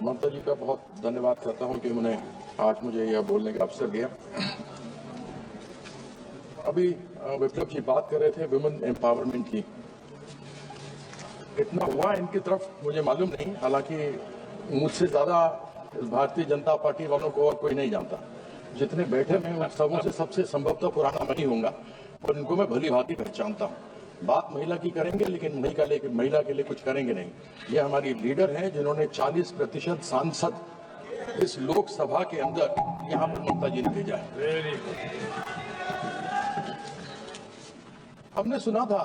ममता जी का बहुत धन्यवाद करता हूं कि उन्होंने आज मुझे यह बोलने का अवसर दिया। अभी विप्लव जी बात कर रहे थे वुमेन एम्पावरमेंट की। कितना हुआ इनकी तरफ मुझे मालूम नहीं, हालांकि मुझसे ज्यादा भारतीय जनता पार्टी वालों को और कोई नहीं जानता। जितने बैठे में उन सबों से सबसे संभवतः पुराना मैं ही होऊंगा और इनको मैं भली भांति पहचानता हूँ। बात महिला की करेंगे लेकिन महिला के लिए कुछ करेंगे नहीं। ये हमारी लीडर हैं जिन्होंने 40% सांसद इस लोकसभा के अंदर यहाँ पर ममता जी ने भेजा है। हमने सुना था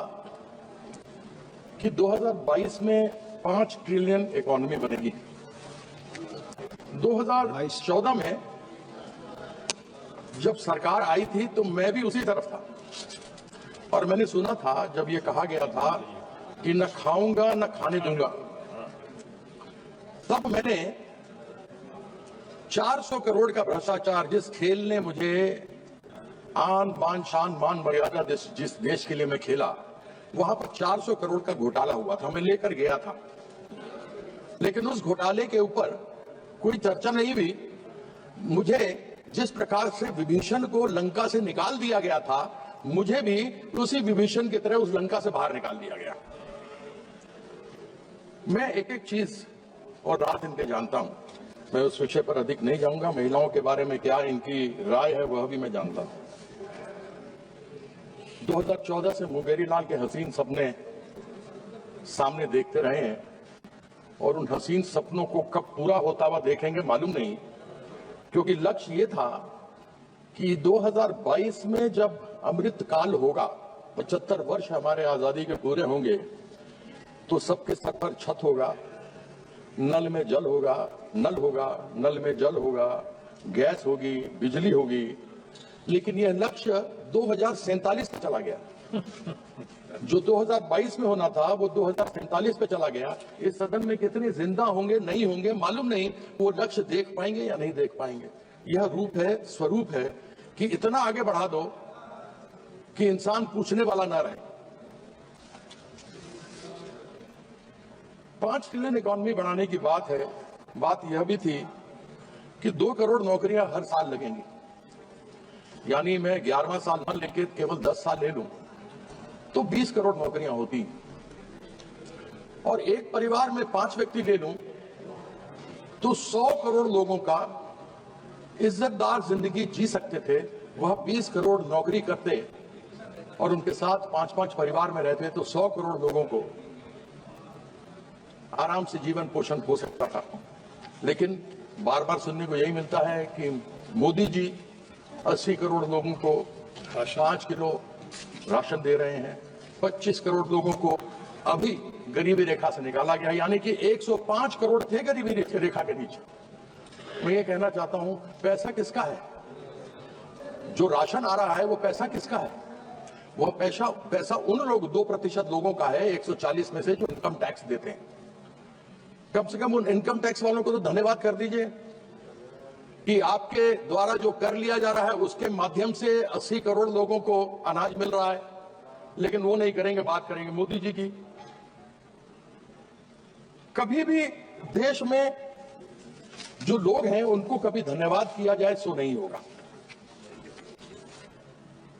कि 2022 में 5 ट्रिलियन इकोनॉमी बनेगी। 2014 में जब सरकार आई थी तो मैं भी उसी तरफ था और मैंने सुना था जब ये कहा गया था कि न खाऊंगा न खाने दूंगा, तब मैंने 400 करोड़ का भ्रष्टाचार, जिस खेल ने मुझे आन बान शान मान मर्यादा जिस देश के लिए मैं खेला, वहां पर 400 करोड़ का घोटाला हुआ था, मैं लेकर गया था। लेकिन उस घोटाले के ऊपर कोई चर्चा नहीं हुई। मुझे जिस प्रकार से विभीषण को लंका से निकाल दिया गया था, मुझे भी उसी विभीषण की तरह उस लंका से बाहर निकाल दिया गया। मैं एक एक चीज और रात इनके जानता हूं, मैं उस विषय पर अधिक नहीं जाऊंगा। महिलाओं के बारे में क्या इनकी राय है वह भी मैं जानता हूं। 2014 से मुंगेरी लाल के हसीन सपने सामने देखते रहे हैं और उन हसीन सपनों को कब पूरा होता हुआ देखेंगे मालूम नहीं, क्योंकि लक्ष्य ये था कि 2022 में जब अमृत काल होगा, 75 वर्ष हमारे आजादी के पूरे होंगे, तो सबके सर पर छत होगा, नल में जल होगा, नल में जल होगा, गैस होगी, बिजली होगी। लेकिन यह लक्ष्य 2047 पे चला गया। जो 2022 में होना था वो 2047 पे चला गया। इस सदन में कितने जिंदा होंगे नहीं होंगे मालूम नहीं, वो लक्ष्य देख पाएंगे या नहीं देख पाएंगे। यह रूप है, स्वरूप है कि इतना आगे बढ़ा दो कि इंसान पूछने वाला ना रहे। 5 ट्रिलियन इकोनॉमी बढ़ाने की बात है। बात यह भी थी कि 2 करोड़ नौकरियां हर साल लगेंगी, यानी मैं 11वां साल न लेके केवल 10 साल ले लूं तो 20 करोड़ नौकरियां होती, और एक परिवार में 5 व्यक्ति ले लूं तो 100 करोड़ लोगों का इज्जतदार जिंदगी जी सकते थे। वह 20 करोड़ नौकरी करते और उनके साथ 5-5 परिवार में रहते तो 100 करोड़ लोगों को आराम से जीवन पोषण हो सकता था। लेकिन बार बार सुनने को यही मिलता है कि मोदी जी 80 करोड़ लोगों को 5 किलो राशन दे रहे हैं, 25 करोड़ लोगों को अभी गरीबी रेखा से निकाला गया, यानी कि 105 करोड़ थे गरीबी रेखा के नीचे। मैं ये कहना चाहता हूं, पैसा किसका है? जो राशन आ रहा है वो पैसा किसका है? वह पैसा उन लोग 2% लोगों का है 140 में से, जो इनकम टैक्स देते हैं। कम से कम उन इनकम टैक्स वालों को तो धन्यवाद कर दीजिए कि आपके द्वारा जो कर लिया जा रहा है उसके माध्यम से 80 करोड़ लोगों को अनाज मिल रहा है। लेकिन वो नहीं करेंगे, बात करेंगे मोदी जी की। कभी भी देश में जो लोग हैं उनको कभी धन्यवाद किया जाए सो नहीं होगा।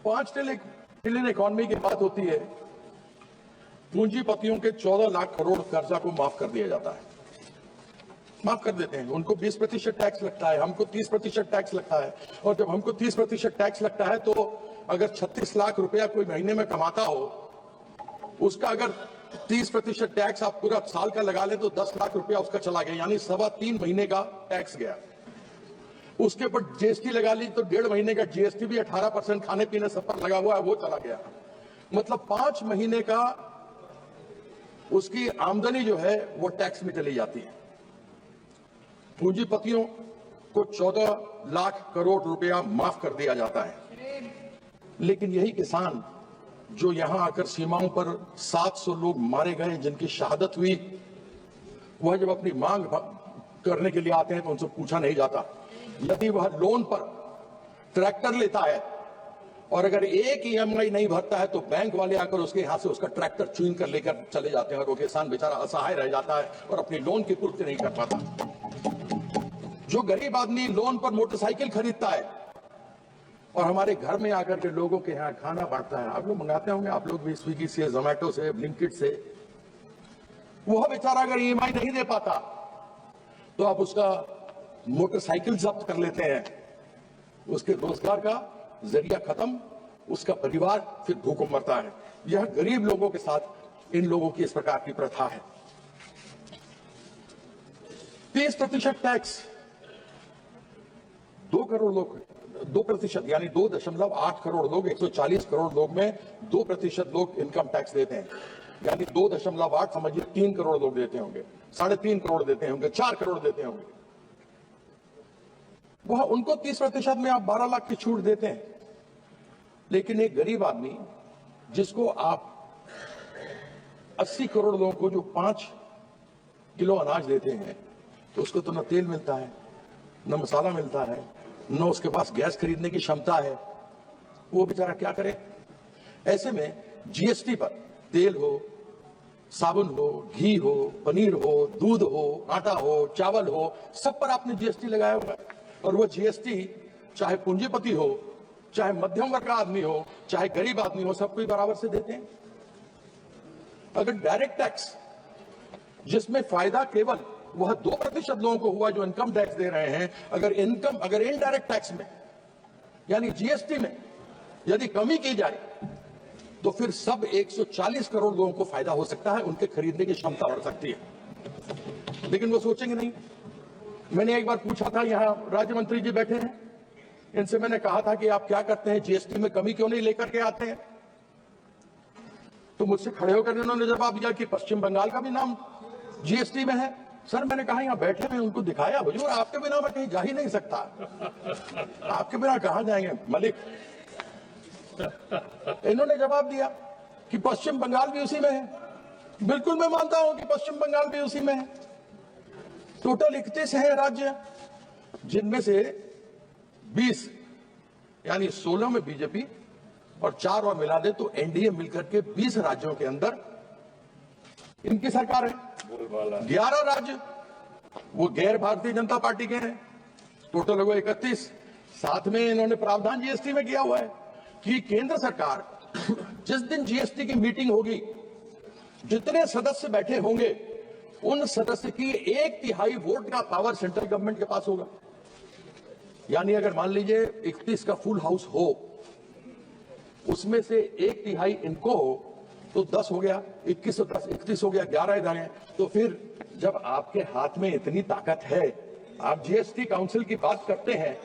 5 ट्रिलियन इकोनॉमी की बात होती है, पूंजीपतियों के 14 लाख करोड़ कर्जा को माफ कर दिया जाता है, माफ कर देते हैं। उनको 20% टैक्स लगता है, हमको 30% टैक्स लगता है। और जब हमको 30% टैक्स लगता है तो अगर 36 लाख रुपया कोई महीने में कमाता हो, उसका अगर 30% टैक्स आप पूरा साल का लगा ले तो 10 लाख रुपया उसका चला गया, यानी 3.25 महीने का टैक्स गया। उसके ऊपर जीएसटी लगा ली तो 1.5 महीने का जीएसटी भी 18% खाने पीने सब पर लगा हुआ है, वो चला गया। मतलब 5 महीने का उसकी आमदनी जो है वो टैक्स में चली जाती है। पूंजीपतियों को 14 लाख करोड़ रुपया माफ कर दिया जाता है। लेकिन यही किसान जो यहां आकर सीमाओं पर 700 लोग मारे गए, जिनकी शहादत हुई, वह जब अपनी मांग करने के लिए आते हैं तो उनसे पूछा नहीं जाता। यदि वह लोन पर ट्रैक्टर लेता है और अगर एक ईएमआई नहीं भरता है तो बैंक वाले आकर उसके यहां से उसका ट्रैक्टर छीन कर लेकर चले जाते हैं और वो किसान बेचारा असहाय रह जाता है और अपनी लोन की पूर्ति नहीं कर पाता। जो गरीब आदमी लोन पर मोटरसाइकिल खरीदता है और हमारे घर में आकर के लोगों के यहाँ खाना बांटता है, आप लोग मंगाते होंगे, आप लोग भी स्विगी से, जोमेटो से, ब्लिंकिट से, वह बेचारा अगर ईएमआई नहीं दे पाता तो आप उसका मोटरसाइकिल जब्त कर लेते हैं, उसके रोजगार का जरिया खत्म, उसका परिवार फिर भूखों मरता है। यह गरीब लोगों के साथ इन लोगों की इस प्रकार की प्रथा है। 30% टैक्स, 2 करोड़ लोग, 2% यानी 2.8 करोड़ लोग, 140 करोड़ लोग में 2% लोग इनकम टैक्स देते हैं, यानी 2.8 समझिए 3 करोड़ लोग देते होंगे, 3.5 करोड़ देते होंगे, 4 करोड़ देते होंगे। वह उनको 30% में आप 12 लाख की छूट देते हैं, लेकिन एक गरीब आदमी जिसको आप 80 करोड़ लोगों को जो 5 किलो अनाज देते हैं तो उसको तो न तेल मिलता है, न मसाला मिलता है, न उसके पास गैस खरीदने की क्षमता है, वो बेचारा क्या करे। ऐसे में जीएसटी पर तेल हो, साबुन हो, घी हो, पनीर हो, दूध हो, आटा हो, चावल हो, सब पर आपने जीएसटी लगाया हुआ है। और वो जीएसटी चाहे पूंजीपति हो, चाहे मध्यम वर्ग का आदमी हो, चाहे गरीब आदमी हो, सबको बराबर से देते हैं। अगर डायरेक्ट टैक्स जिसमें फायदा केवल वह 2% लोगों को हुआ जो इनकम टैक्स दे रहे हैं, अगर इनडायरेक्ट टैक्स में यानी जीएसटी में यदि कमी की जाए तो फिर सब 140 करोड़ लोगों को फायदा हो सकता है, उनके खरीदने की क्षमता बढ़ सकती है, लेकिन वो सोचेंगे नहीं। मैंने एक बार पूछा था, यहां राज्य मंत्री जी बैठे हैं, इनसे मैंने कहा था कि आप क्या करते हैं, जीएसटी में कमी क्यों नहीं लेकर के आते हैं? तो मुझसे खड़े होकर इन्होंने जवाब दिया कि पश्चिम बंगाल का भी नाम जीएसटी में है। सर मैंने कहा यहां बैठे में उनको दिखाया, हुजूर आपके बिना मैं कहीं जा ही नहीं सकता, आपके बिना कहां जाएंगे मलिक। इन्होंने जवाब दिया कि पश्चिम बंगाल भी उसी में है। बिल्कुल मैं मानता हूं कि पश्चिम बंगाल भी उसी में है। टोटल 31 है राज्य, जिनमें से 20 यानी 16 में बीजेपी और 4 और मिला दे तो एनडीए मिलकर के 20 राज्यों के अंदर इनकी सरकार है। 11 राज्य वो गैर भारतीय जनता पार्टी के हैं, टोटल हो गए 31। साथ में इन्होंने प्रावधान जीएसटी में किया हुआ है कि केंद्र सरकार जिस दिन जीएसटी की मीटिंग होगी, जितने सदस्य बैठे होंगे उन सदस्य की 1/3 वोट का पावर सेंट्रल गवर्नमेंट के पास होगा। यानी अगर मान लीजिए 31 का फुल हाउस हो, उसमें से 1/3 इनको हो तो 10 हो गया, 21 और 10 31 हो गया, 11 इधर हैं। तो फिर जब आपके हाथ में इतनी ताकत है, आप जीएसटी काउंसिल की बात करते हैं,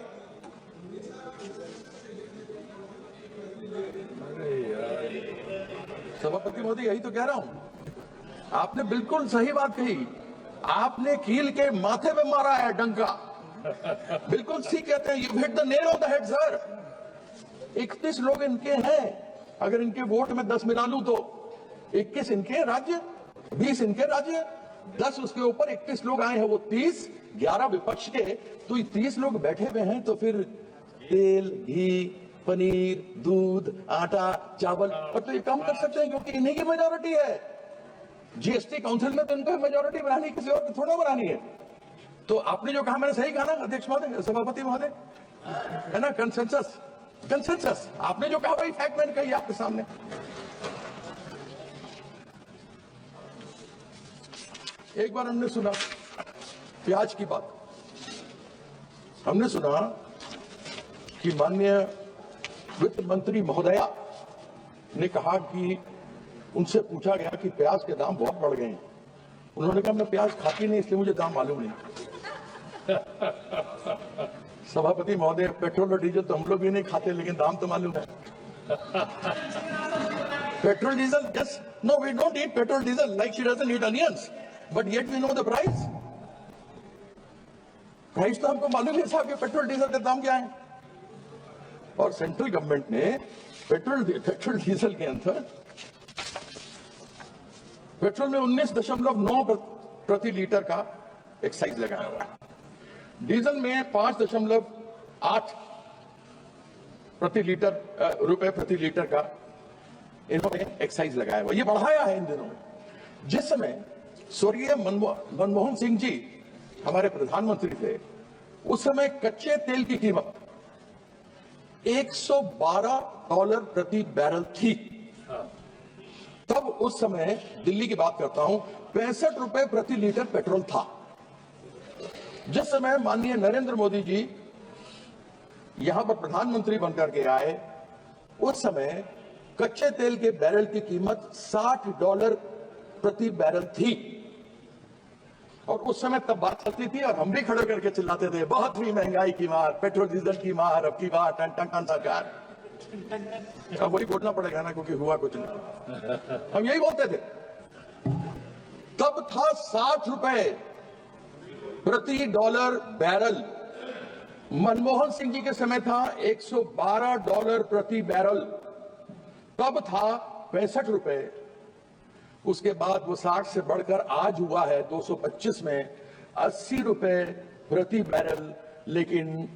सभापति महोदय यही तो कह रहा हूं, आपने बिल्कुल सही बात कही, आपने कील के माथे पे मारा है डंका, बिल्कुल ठीक कहते हैं, you hit the nail on the head sir. 31 लोग इनके हैं, अगर इनके वोट में 10 मिला लूं तो 21 इनके राज्य, 20 इनके राज्य, 10 उसके ऊपर 31 लोग आए हैं, वो 30, 11 विपक्ष के, तो 30 लोग बैठे हुए हैं। तो फिर तेल, घी, पनीर, दूध, आटा, चावल और तो ये कम कर सकते हैं क्योंकि इन्हीं की मेजोरिटी है। जीएसटी काउंसिल में तो इनको मेजोरिटी बनानी, किसी और की थोड़ा बनानी है। तो आपने जो कहा मैंने सही कहा ना अध्यक्ष महोदय, सभापति महोदय, है ना, कंसेंसस, कंसेंसस, आपने जो कहा वही फैक्ट मैंने कही आपके सामने। एक बार हमने सुना प्याज की बात, हमने सुना कि माननीय वित्त मंत्री महोदया ने कहा कि उनसे पूछा गया कि प्याज के दाम बहुत बढ़ गए हैं। उन्होंने कहा मैं प्याज खाती नहीं इसलिए मुझे दाम मालूम नहीं। सभापति महोदय, पेट्रोल और डीजल तो हम लोग भी नहीं खाते, लेकिन दाम तो मालूम है। Petrol diesel, yes, no, we don't eat petrol diesel like she doesn't eat onions, but yet we know the price. Price तो हमको मालूम है साहब कि पेट्रोल डीजल के दाम क्या है। और सेंट्रल गवर्नमेंट ने पेट्रोल डीजल के अंदर पेट्रोल में 19.9 प्रति लीटर का एक्साइज लगाया हुआ है, डीजल में 5.8 रुपए प्रति लीटर का इन्होंने एक्साइज लगाया हुआ, ये बढ़ाया है इन दिनों। जिस समय स्वर्गीय मनमोहन सिंह जी हमारे प्रधानमंत्री थे, उस समय कच्चे तेल की कीमत $112 प्रति बैरल थी। तब उस समय दिल्ली की बात करता हूं, 65 रुपए प्रति लीटर पेट्रोल था। जिस समय माननीय नरेंद्र मोदी जी यहां पर प्रधानमंत्री बनकर के आए, उस समय कच्चे तेल के बैरल की कीमत $60 प्रति बैरल थी। और उस समय तब बात चलती थी और हम भी खड़े करके चिल्लाते थे, बहुत हुई महंगाई की मार, पेट्रोल डीजल की मार, अब की बार टन टन टन सरकार। अब वही बोलना पड़ेगा ना, क्योंकि हुआ कुछ नहीं। हम यही बोलते थे। तब था 60 रुपए प्रति डॉलर बैरल। मनमोहन सिंह जी के समय था $112 प्रति बैरल। तब था 65 रुपए। उसके बाद वो 60 से बढ़कर आज हुआ है 225 में 80 रुपए प्रति बैरल। लेकिन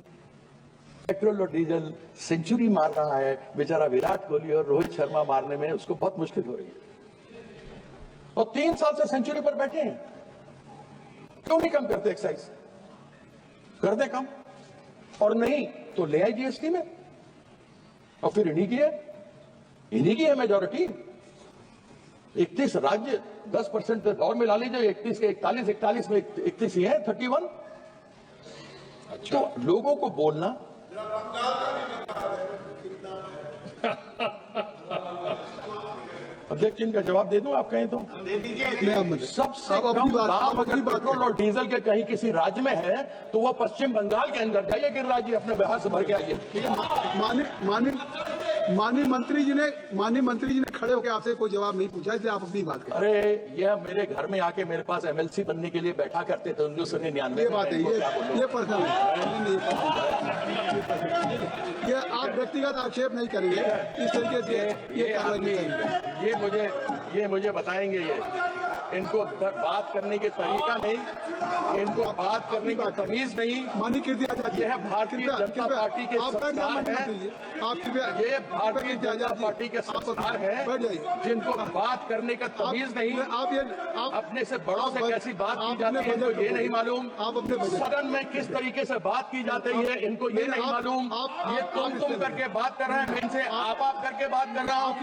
पेट्रोल और डीजल सेंचुरी मार रहा है। बेचारा विराट कोहली और रोहित शर्मा मारने में उसको बहुत मुश्किल हो रही है। और 3 साल से सेंचुरी पर बैठे हैं। क्यों नहीं कम करते एक्साइज? कर दे कम, और नहीं तो ले आए जीएसटी में। और फिर इन्हीं की है मेजॉरिटी। 31 राज्य 10% और मिला लीजिए, 31 के 41 में 31 ही है, 31। अच्छा। तो लोगों को बोलना अध्यक्ष, इनका जवाब दे दूं, आप कहें तो? सबसे कम दाम अगर पेट्रोल और डीजल के कहीं किसी राज्य में है तो वह पश्चिम बंगाल के अंदर। जाइए गिरिराज जी, अपने बिहार से भर के आइए। माननीय मंत्री जी ने खड़े होकर आपसे कोई जवाब नहीं पूछा, इसलिए आप अपनी बात करें। अरे यह मेरे घर में आके मेरे पास एमएलसी बनने के लिए बैठा करते थे 1999। ये बात है, ये पर्सनल ये आप व्यक्तिगत आक्षेप नहीं करेंगे इस तरीके से। ये मुझे बताएंगे। इनको बात करने के तरीका नहीं, इनको बात करने की तमीज नहीं। माननीय कीर्ति आजाद, यह भारतीय जनता पार्टी के संस्थान है। ये भारतीय जनता पार्टी के संस्थान है जिनको बात करने का तमीज नहीं। आप अपने से बड़ों से कैसी बात की जाती है इनको ये नहीं मालूम। आप अपने सदन में किस तरीके से बात की जाती है इनको ये नहीं मालूम। ये तुम करके बात कर रहे हैं, मैं इनसे आप करके बात कर रहा हूँ।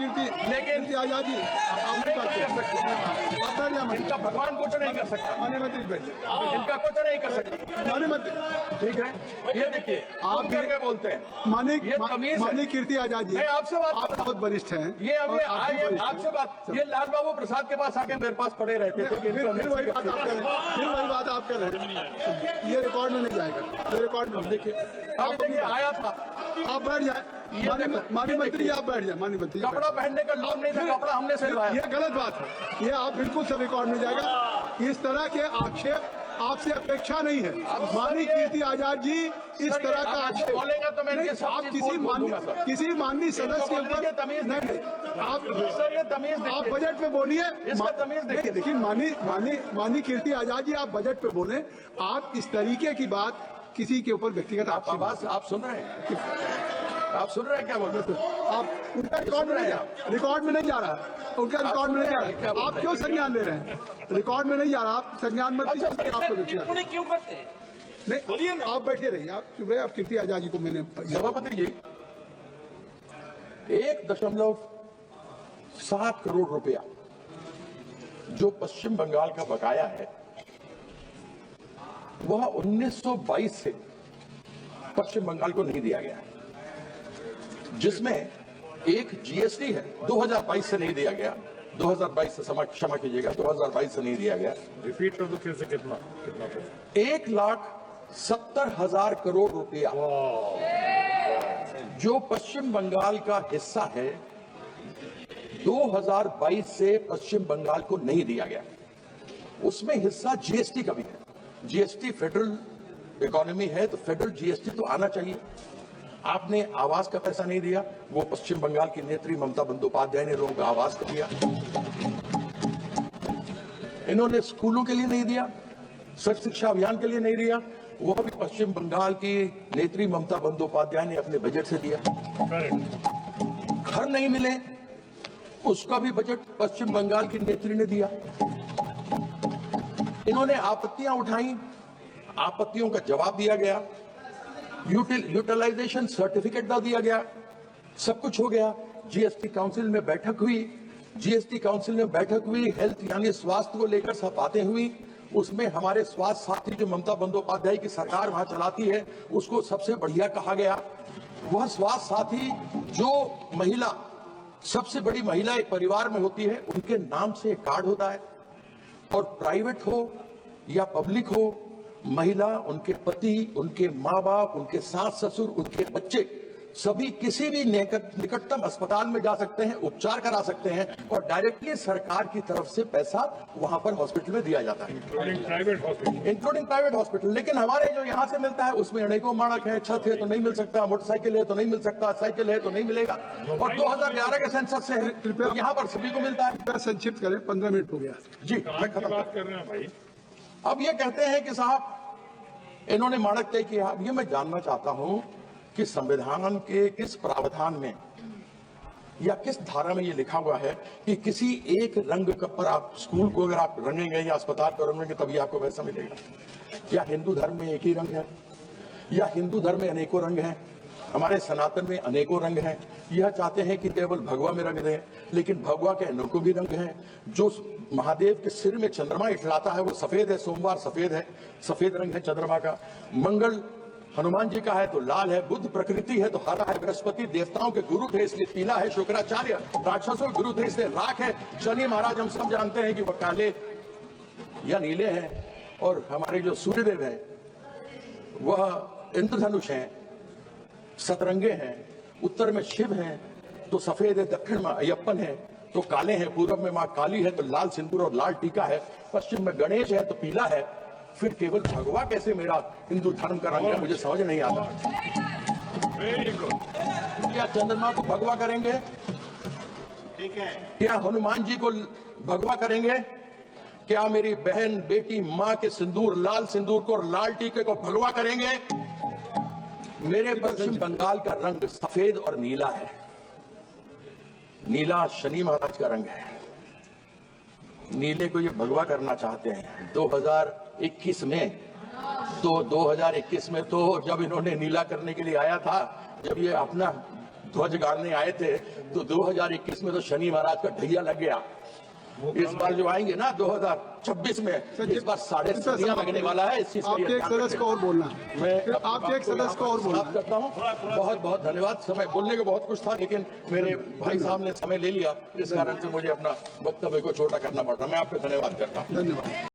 लेकिन आजाद जी इनका भगवान कुछ नहीं कर सकता, इनका कुछ नहीं कर सकता। ठीक है, ये देखिए आप करके बोलते हैं। माननीय कीर्ति आजाद जी, मैं आपसे बात, आप बहुत वरिष्ठ हैं। ये अभी आए आपसे बात, ये लाल बाबू प्रसाद के पास आके मेरे पास पड़े रहते थे। फिर वही बात आप कर रहे हैं। ये रिकॉर्ड में नहीं जाएगा, ये रिकॉर्ड में। देखिए आया था, आप बैठ जाए। माननीय मंत्री आप बैठ जाए। माननीय मंत्री, कपड़ा पहनने का लोन नहीं था, कपड़ा हमने सिलवाया। ये गलत बात है, ये आप बिल्कुल से रिकॉर्ड में जाएगा। इस तरह के आक्षेप आपसे अपेक्षा नहीं है। माननीय कीर्ति आजाद जी, इस तरह का आक्षेप बोलेगा तो मैं आप किसी माननीय सदस्य के ऊपर तमीज नहीं। आप बजट पे बोलिए। देखिए माननीय कीर्ति आजाद जी, आप बजट पे बोले। आप इस तरीके की बात किसी के ऊपर व्यक्तिगत आवाज आप सुन रहे हैं? आप सुन रहे हैं क्या बोल रहे थे? आप उनका रिकॉर्ड में नहीं जा रहा, उनका रिकॉर्ड में नहीं जा रहा। आप क्यों संज्ञान ले रहे हैं? रिकॉर्ड में नहीं जा रहा, आप संज्ञान मत लीजिए। आपको क्यों करते हैं? नहीं बोलिए, आप बैठे रहिए। आप चुप रहे। आप कीर्ति आजाद जी को मैंने सभापति जी 1.7 करोड़ रुपया जो पश्चिम बंगाल का बकाया है वह 1922 से पश्चिम बंगाल को नहीं दिया गया है, जिसमें एक जीएसटी है 2022 से नहीं दिया गया। 2022 से क्षमा कीजिएगा, 2022 से नहीं दिया गया। रिपीट कर दो फिर से। कितना 1,70,000 करोड़ रुपया जो पश्चिम बंगाल का हिस्सा है 2022 से पश्चिम बंगाल को नहीं दिया गया। उसमें हिस्सा जीएसटी का भी है। जीएसटी फेडरल इकोनॉमी है तो फेडरल जीएसटी तो आना चाहिए। आपने आवास का पैसा नहीं दिया, वो पश्चिम बंगाल की नेत्री ममता बंदोपाध्याय ने लोगों को आवास का दिया। इन्होंने स्कूलों के लिए नहीं दिया, सर्व शिक्षा अभियान के लिए नहीं दिया, वो भी पश्चिम बंगाल की नेत्री ममता बंदोपाध्याय ने अपने बजट से दिया। घर नहीं मिले, उसका भी बजट पश्चिम बंगाल की नेत्री ने दिया। इन्होंने आपत्तियां उठाई, आपत्तियों का जवाब दिया गया, यूटिलाइजेशन सर्टिफिकेट दे दिया गया, सब कुछ हो गया। जीएसटी काउंसिल में बैठक हुई, हेल्थ यानी स्वास्थ्य को लेकर सब बातें हुई। उसमें हमारे स्वास्थ्य साथी जो ममता बंदोपाध्याय की सरकार वहां चलाती है, उसको सबसे बढ़िया कहा गया। वह स्वास्थ्य साथी जो महिला, सबसे बड़ी महिला एक परिवार में होती है, उनके नाम से एक कार्ड होता है, और प्राइवेट हो या पब्लिक हो, महिला, उनके पति, उनके माँ बाप, उनके सास ससुर, उनके बच्चे सभी किसी भी निकटतम अस्पताल में जा सकते हैं, उपचार करा सकते हैं, और डायरेक्टली सरकार की तरफ से पैसा वहां पर हॉस्पिटल में दिया जाता है, इंक्लूडिंग प्राइवेट हॉस्पिटल। लेकिन हमारे जो यहाँ से मिलता है उसमें अनेकों मानक है, छत है तो नहीं मिल सकता, मोटरसाइकिल है तो नहीं मिल सकता, साइकिल है तो नहीं मिलेगा, और 2011 के सेंसस से तो यहाँ पर सभी को मिलता है। संक्षिप्त करें, 15 मिनट हो गया जी, मैं खत्म बात कर रहे हैं भाई। अब ये कहते हैं कि साहब इन्होंने मानक तय किया। अब ये मैं जानना चाहता हूं कि संविधान के किस प्रावधान में या किस धारा में ये लिखा हुआ है कि किसी एक रंग पर आप स्कूल को अगर आप रंगेंगे या अस्पताल को रंगेंगे तभी आपको पैसा मिलेगा? या हिंदू धर्म में एक ही रंग है, या हिंदू धर्म में अनेकों रंग हैं? हमारे सनातन में अनेकों रंग हैं। यह चाहते हैं कि केवल भगवा में रंग दें, लेकिन भगवा के अनेकों भी रंग हैं। जो महादेव के सिर में चंद्रमा इठलाता है वो सफेद है, सोमवार सफेद है, सफेद रंग है चंद्रमा का। मंगल हनुमान जी का है तो लाल है, बुद्ध प्रकृति है तो हरा है, बृहस्पति देवताओं के गुरु थे इसलिए पीला है, शुक्राचार्य राक्षसों के गुरु थे इसलिए राख है, शनि महाराज हम सब जानते हैं कि वह काले या नीले हैं, और हमारे जो सूर्यदेव हैं वह इंद्रधनुष हैं, सतरंगे हैं, उत्तर में शिव हैं तो सफेद है, दक्षिण में अयप्पन है तो काले हैं, पूर्व में मां काली है तो लाल सिंदूर और लाल टीका है, पश्चिम में गणेश है तो पीला है। फिर केवल भगवा कैसे मेरा हिंदू धर्म का रंग है, मुझे समझ नहीं आता। क्या चंद्रमा को भगवा करेंगे? ठीक है। क्या हनुमान जी को भगवा करेंगे? क्या मेरी बहन, बेटी, माँ के सिंदूर, लाल सिंदूर को और लाल टीके को भगवा करेंगे? मेरे पश्चिम बंगाल का रंग सफेद और नीला है। नीला शनि महाराज का रंग है। नीले को ये भगवा करना चाहते हैं 2021 में। तो 2021 में तो जब इन्होंने नीला करने के लिए आया था, जब ये अपना ध्वज गाड़ने आए थे, तो 2021 में तो शनि महाराज का ढैया लग गया। इस बार जो आएंगे ना 2026 में, इस बार 7.5 लगने वाला है। इस चीज आपके एक सदस्य को और बोलना, मैं आपके एक सदस्य को और बोलना करता हूँ। बहुत बहुत धन्यवाद। समय बोलने को बहुत कुछ था, लेकिन मेरे भाई साहब ने समय ले लिया, इस कारण से मुझे अपना वक्तव्य को छोटा करना पड़ रहा। मैं आपको धन्यवाद करता हूँ। धन्यवाद।